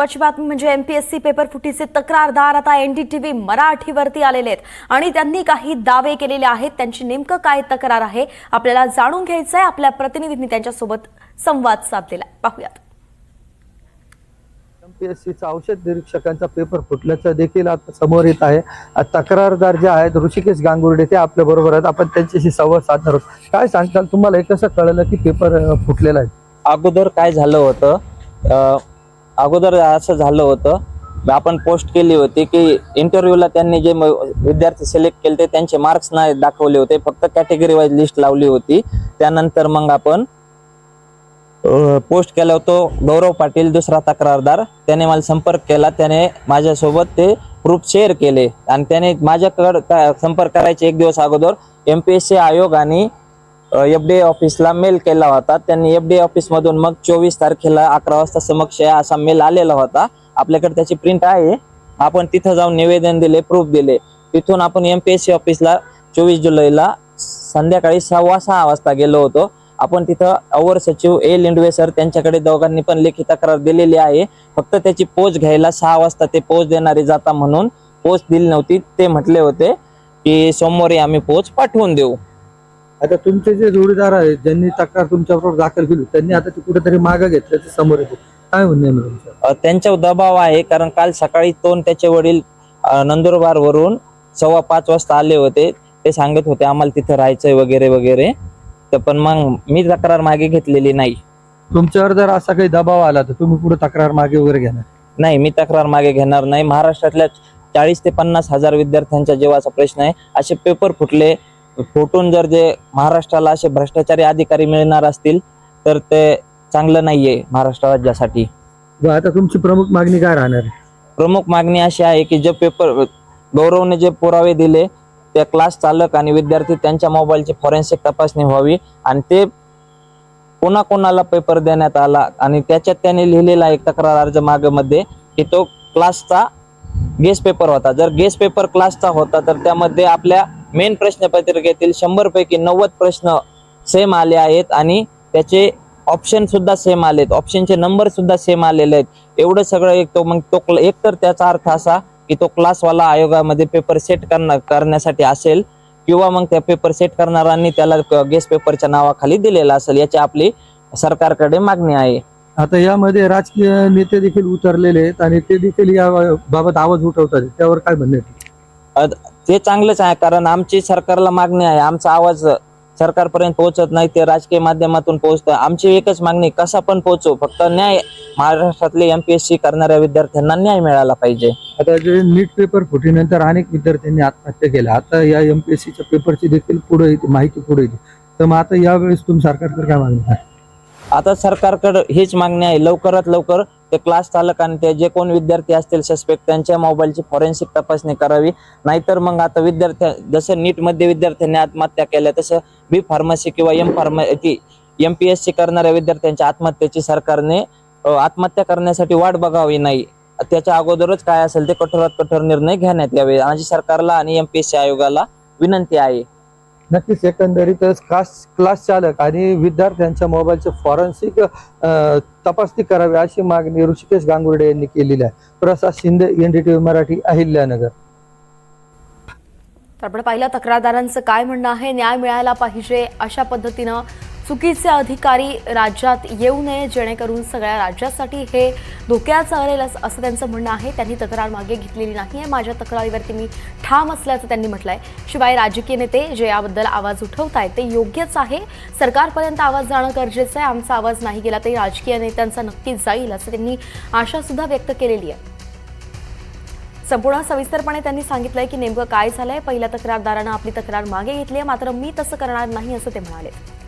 महत्त्वाची बातमी म्हणजे एमपीएससी पेपर फुटीचे तक्रारदार आता एनडीटीव्ही मराठीवरती आलेले आहेत आणि त्यांनी काही दावे केलेले आहेत। त्यांची नेमकं काय तक्रार आहे आपल्याला जाणून घ्यायचं आहे। आपल्या प्रतिनिधींनी त्यांच्यासोबत संवाद साधलेला पाहूयात। एमपीएससीचा औषध निरीक्षकांचा पेपर फुटल्याचं देखील आता समोर येत आहे। तक्रारदार जे आहेत ऋषिकेश गांगुर्डे ते आपल्या बरोबर आहेत। आपण त्यांच्याशी संवाद साधणार आहोत। काय सांगताल, तुम्हाला हे कसं कळलं की पेपर फुटलेला आहे? अगोदर काय झालं होतं, अगोदर असं झालं होतं, आपण पोस्ट केली होती की इंटरव्ह्यूला त्यांनी जे विद्यार्थी सिलेक्ट केले ते त्यांचे मार्क्स नाही दाखवले होते, फक्त कॅटेगरी वाईज लिस्ट लावली होती। त्यानंतर मग आपण पोस्ट केला होतो। गौरव पाटील दुसरा तक्रारदार त्याने मला संपर्क केला, त्याने माझ्यासोबत ते प्रूफ शेअर केले आणि त्याने माझ्याकडे संपर्क करायचे एक दिवस अगोदर एमपीएससी आयोग आणि एफडीए ऑफिसला मेल केला होता। त्यांनी एफडीए ऑफिस मधून मग 24 तारखेला 11 वाजता समक्ष असा मेल आलेला होता। आपल्याकडे त्याची प्रिंट आहे। आपण तिथं जाऊन निवेदन दिले, प्रूफ दिले। तिथून आपण एमपीएससी ऑफिसला 24 जुलैला संध्याकाळी 6:15 वाजता गेलो होतो। आपण तिथं अवर सचिव ए लिंडवे सर त्यांच्याकडे दोघांनी पण लेखी तक्रार दिलेली आहे। फक्त त्याची पोच घ्यायला 6 वाजता ते पोच देणारे जाता म्हणून पोच दिली नव्हती। ते म्हटले होते की सोमवारी आम्ही पोच पाठवून देऊ। आता तुमचे जे जोडीदार आहेत ज्यांनी तक्रार तुमच्याबरोबर दाखल केली त्यांनी आता ती कुठेतरी मागे घेतल्याचं समोर येते, काय म्हणणं आहे तुमचं? त्यांच्यावर दबाव आहे, कारण काल सकाळी त्याचे वडील नंदुरबार वरून 5:15 वाजता आले होते। ते सांगत होते आम्हाला तिथं राहायचंय वगैरे वगैरे, तर पण मग मी तक्रार मागे घेतलेली नाही। तुमच्यावर जर असा काही दबाव आला तर तुम्ही पुढे तक्रार मागे वगैरे घेणार? नाही, मी तक्रार मागे घेणार नाही। महाराष्ट्रातल्या 40 ते 50 हजार विद्यार्थ्यांच्या जीवाचा प्रश्न आहे। असे पेपर फुटून जर जे महाराष्ट्राला असे भ्रष्टाचारी अधिकारी मिळणार असतील तर ते चांगलं नाहीये महाराष्ट्र राज्यासाठी। आता तुमची प्रमुख मागणी काय राहणार आहे? प्रमुख मागणी अशी आहे की जे पेपर गौरवने जे पुरावे दिले त्या क्लास चालक आणि विद्यार्थी त्यांच्या मोबाईलची फॉरेन्सिक तपासणी व्हावी आणि ते कोणाकोणाला पेपर देण्यात आला आणि त्याच्यात त्यांनी लिहिलेला एक तक्रार अर्ज मागमध्ये की तो क्लासचा गेस्ट पेपर होता। जर गेस्ट पेपर क्लासचा होता तर त्यामध्ये आपल्या मेन प्रश्नपत्रिकेतील 100 पैकी 90 प्रश्न सेम आले आहेत आणि त्याचे ऑप्शन सुद्धा सेम आलेत, ऑप्शनचे नंबर सुद्धा सेम आलेले आहेत। एवढं सगळं एक तर त्याचा अर्थ असा की तो क्लासवाला आयोगामध्ये पेपर सेट करण्यासाठी असेल किंवा मग त्या पेपर सेट करणाऱ्यांनी त्याला गेस्ट पेपरच्या नावाखाली दिलेला असेल, याची आपली सरकारकडे मागणी आहे। आता यामध्ये राजकीय नेते देखील उतरलेले आहेत आणि ते देखील या बाबत आवाज उठवतात, त्यावर काय म्हणणं आहे? ते चांगलंच आहे, कारण आमची सरकारला मागणी आहे। आमचा आवाज सरकारपर्यंत पोहोचत नाही, ते राजकीय माध्यमातून पोहोचतं। आमची एकच मागणी कसा पण पोहोचो, फक्त न्याय महाराष्ट्रातले एमपीएससी करणाऱ्या विद्यार्थ्यांना न्याय मिळाला पाहिजे। आता जे नीट पेपर फुटीनंतर अनेक विद्यार्थ्यांनी आत्महत्या केल्या, आता या एमपीएससीच्या पेपरची देखील माहिती पुढे येते, तर मग आता यावेळेस तुम्ही सरकारकडे काय मागणी आहे? आता सरकारकडे हीच मागणी आहे, लवकरात लवकर ते क्लास चालक आणि ते जे कोण विद्यार्थी असतील सस्पेक्ट त्यांच्या मोबाईलची फॉरेन्सिक तपासणी करावी। नाहीतर मग आता जसं नीट मध्ये विद्यार्थ्यांनी आत्महत्या केल्या तसं बी फार्मसी किंवा एमपीएससी करणाऱ्या विद्यार्थ्यांच्या आत्महत्येची सरकारने आत्महत्या करण्यासाठी वाट बघावी नाही, त्याच्या अगोदरच काय असेल ते कठोरात कठोर निर्णय घेण्यात यावे माझी सरकारला आणि एमपीएससी आयोगाला विनंती आहे। नक्कीच एकंदरीतच क्लास चालक आणि विद्यार्थ्यांच्या मोबाईलचे फॉरेन्सिक तपासणी करावी अशी मागणी ऋषिकेश गांगुर्डे यांनी केलेली आहे। प्रसाद शिंदे, एनडीटीव्ही मराठी, अहिल्यानगर। तर आपण पाहिलं तक्रारदारांचं काय म्हणणं आहे, न्याय मिळायला पाहिजे, अशा पद्धतीनं चुकीचे अधिकारी राज्यात येऊ नये जेणेकरून सगळ्या राज्यासाठी हे धोक्याचं ठरेल असं त्यांचं म्हणणं आहे। त्यांनी तक्रार मागे घेतलेली नाहीये, माझ्या तक्रारीवरती मी ठाम असल्याचं त्यांनी म्हटलंय। शिवाय राजकीय नेते जे याबद्दल आवाज उठवतायत ते योग्यच आहे, सरकारपर्यंत आवाज जाणं गरजेचं आहे। आमचा आवाज नाही गेला तरी राजकीय नेत्यांचा नक्कीच जाईल असं त्यांनी आशा सुद्धा व्यक्त केलेली आहे। संपूर्ण सविस्तरपणे त्यांनी सांगितलंय की नेमकं काय झालंय। पहिल्या तक्रारदारानं आपली तक्रार मागे घेतली आहे, मात्र मी तसं करणार नाही असं ते म्हणाले।